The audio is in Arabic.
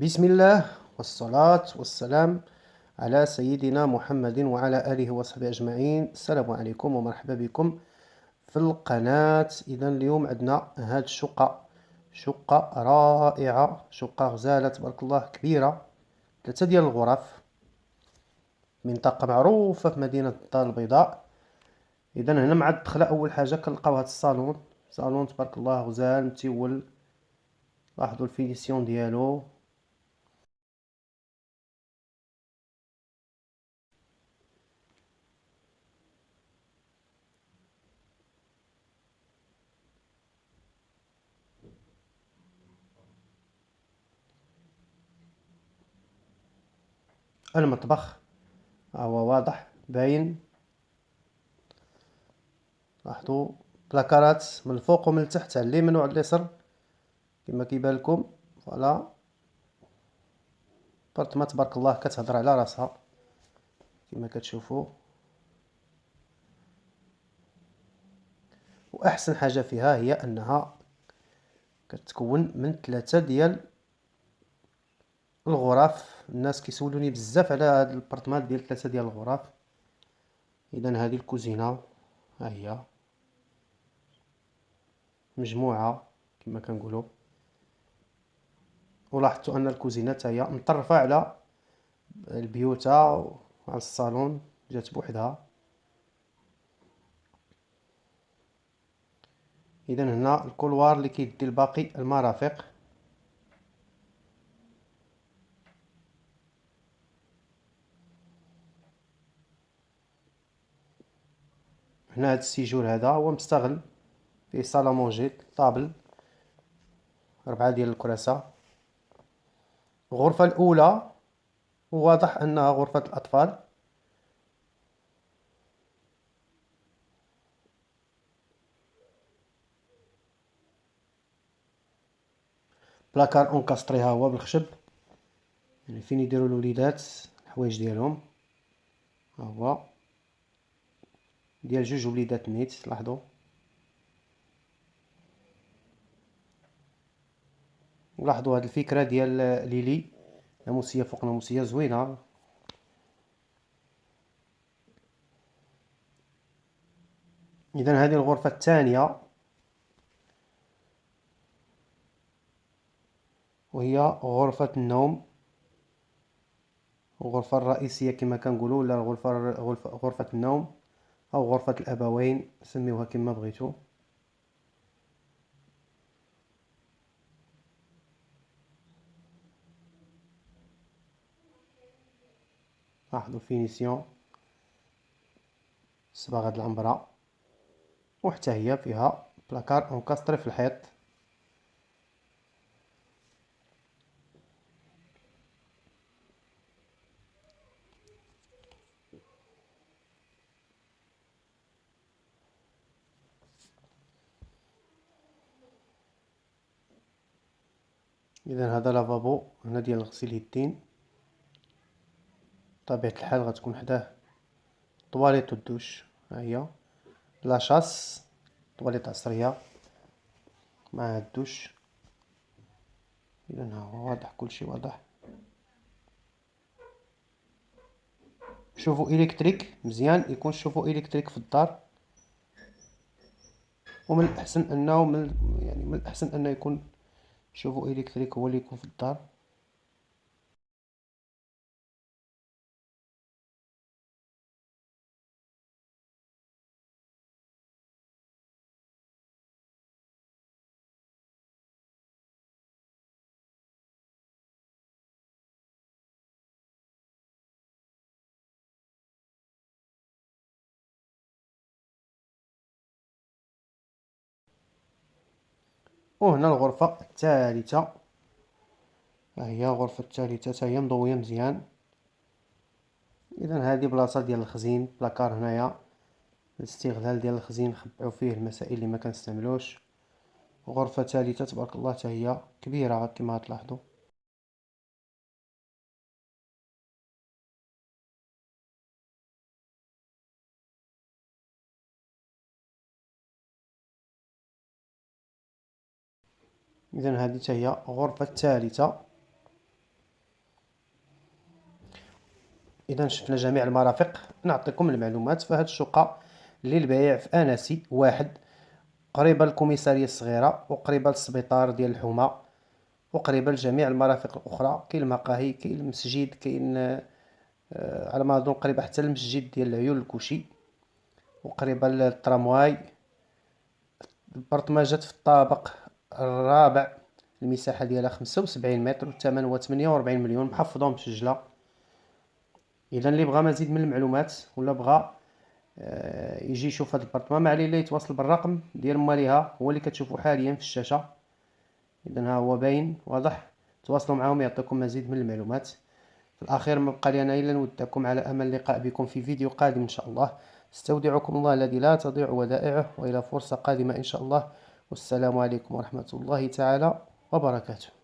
بسم الله والصلاة والسلام على سيدنا محمد وعلى آله وصحبه أجمعين. السلام عليكم ومرحبا بكم في القناة. إذا اليوم عندنا هاد شقة رائعة، شقة غزالة تبارك الله كبيرة، 3 ديال الغرف، منطقة معروفة في مدينة الدار البيضاء. إذا هنا مع الدخلة أول حاجة كنلقاو هاد الصالون تبارك الله غزال متيول. لاحظوا الفينيسيون ديالو. المطبخ هو واضح باين. لاحظوا بلاكارات من الفوق ومن التحت، على اليمين وعلى اليسر كما كيبان لكم. فوالا بارتما تبارك الله كتهضر على راسها كما كتشوفوا. واحسن حاجه فيها هي انها كتكون من 3 ديال الغرف. الناس كيسولوني بزاف على هاد البارتمان ديال 3 ديال الغرف. اذا هذه الكوزينه، ها هي مجموعه كما كنقولوا. ولاحظتوا ان الكوزينه حتى هي مطرفه على البيوتا وعلى الصالون، جات بوحدها. اذا هنا الكولوار اللي كيدي لباقي المرافق. هنا هاد السيجور هذا هو مستغل، فيه صالة مونجي، طابل، 4 ديال الكراسة. الغرفة الأولى واضح أنها غرفة الأطفال. بلاكار اونكاستري ها هو بالخشب، يعني فين يديروا الوليدات الحوايج ديالهم. ها هو ديال 2 وليدات نيت، لاحظوا. ولاحظوا هاد الفكرة ديال ليلي، ناموسية فوق ناموسية زوينة. إذا هذه الغرفة الثانية، وهي غرفة النوم، الغرفة الرئيسية كما كنقولوا، ولا غرفة النوم أو غرفة الأبوين، سميوها كما بغيتو. لاحظوا الفينيسيون، صباغة العنبرة، وحتى هي فيها بلاكار انكاستري في الحيط. اذا هذا لافابو هنا ديال غسيل اليدين. بطبيعة الحال غتكون حداه طواليط الدوش، ها هي لاشاس، طواليط عصرية مع الدوش. اذا ها هو واضح، كلشي واضح. شوفو الكتريك مزيان يكون، شوفو الكتريك في الدار. ومن الاحسن انه من الاحسن انه يكون شوفو الكتريك هو اللي يكون في الدار. وهنا الغرفة الثالثة، ها هي الغرفة الثالثة حتى هي مضوية مزيان. اذا هذه بلاصة ديال الخزين، بلاكار هنايا الاستغلال ديال الخزين، نخبعو فيه المسائل اللي ما كنستعملوش. غرفة ثالثة تبارك الله حتى هي كبيرة كما غتلاحظوا. اذا هذه حتى هي غرفة ثالثة. إذا شفنا جميع المرافق. نعطيكم المعلومات. فهاد الشقة للبيع في أنسي واحد، قريبة للكوميسارية الصغيرة، وقريبة للسبيطار ديال الحومة، وقريبة لجميع المرافق الأخرى. كاين المقاهي، كاين المسجد، كاين على ما أظن قريبة حتى للمسجد ديال العيون الكوشي، وقريبة للترامواي. البرطماجات في الطابق الرابع، المساحة ديالها 75 متر، والثمن هو 48 مليون، محفظة ومسجلة. إذا اللي بغى مزيد من المعلومات ولا بغى يجي يشوف هذا البرطمان، ما عليه إلا يتواصل بالرقم ديال ماليها، هو اللي كتشوفوا حاليا في الشاشة. إذا ها هو باين واضح. تواصلوا معهم يعطيكم مزيد من المعلومات. في الأخير ما بقى لي أنا إلا نودكم على أمل اللقاء بكم في فيديو قادم إن شاء الله. استودعكم الله الذي لا تضيع ودائعه، وإلى فرصة قادمة إن شاء الله. والسلام عليكم ورحمة الله تعالى وبركاته.